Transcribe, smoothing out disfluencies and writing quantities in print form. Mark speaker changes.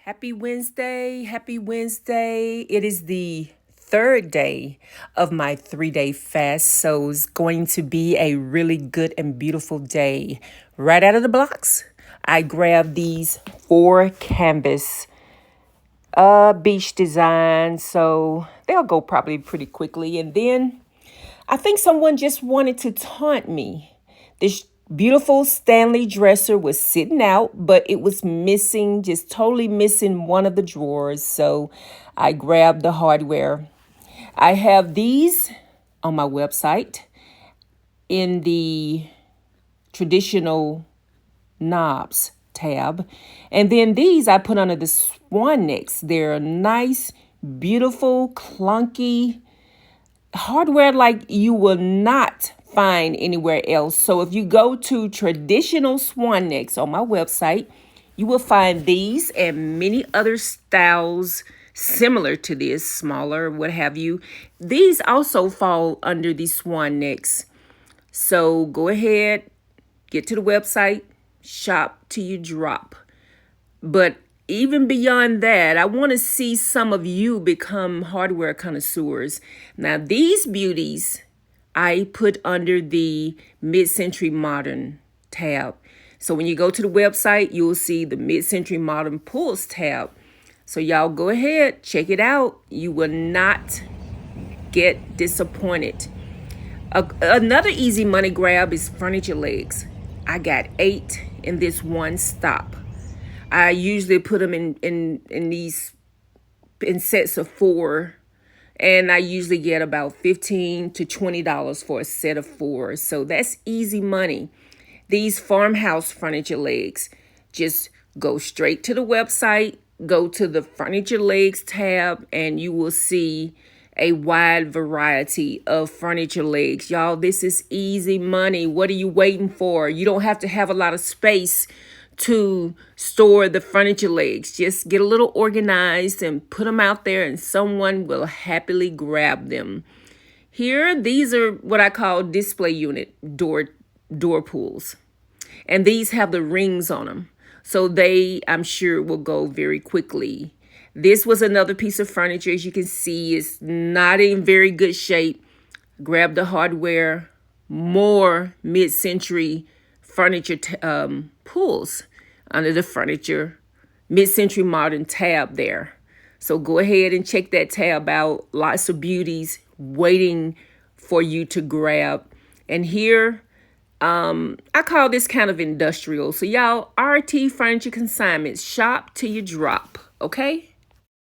Speaker 1: Happy Wednesday. Happy Wednesday. It is the third day of my 3-day fast. So it's going to be a really good and beautiful day. Right out of the blocks, I grabbed these 4 canvas beach designs. So they'll go probably pretty quickly. And then I think someone just wanted to taunt me. This beautiful Stanley dresser was sitting out, but it was missing, just totally missing one of the drawers. So I grabbed the hardware. I have these on my website in the traditional knobs tab. And then these I put under the swan necks. They're nice, beautiful, clunky hardware like you will not find anywhere else. So if you go to traditional swan necks on my website, you will find these and many other styles similar to this, smaller, what have you. These also fall under the swan necks. So go ahead, get to the website, shop till you drop. But even beyond that, I want to see some of you become hardware connoisseurs. Now, these beauties I put under the mid-century modern tab. So when you go to the website, you'll see the mid-century modern pulls tab. So y'all go ahead, check it out. You will not get disappointed. Another easy money grab is furniture legs. I got 8 in this one stop. I usually put them in sets of 4, and I usually get about $15 to $20 for a set of 4. So that's easy money. These farmhouse furniture legs, just go straight to the website, go to the furniture legs tab, and you will see a wide variety of furniture legs. Y'all, this is easy money. What are you waiting for? You don't have to have a lot of space to store the furniture legs. Just get a little organized and put them out there and someone will happily grab them. Here, these are what I call display unit door pulls. And these have the rings on them. So they, I'm sure, will go very quickly. This was another piece of furniture. As you can see, it's not in very good shape. Grab the hardware, more mid-century furniture pulls under the furniture mid-century modern tab there. So go ahead and check that tab out. Lots of beauties waiting for you to grab. And here, I call this kind of industrial. So y'all, RT Furniture Consignments, shop till you drop, okay?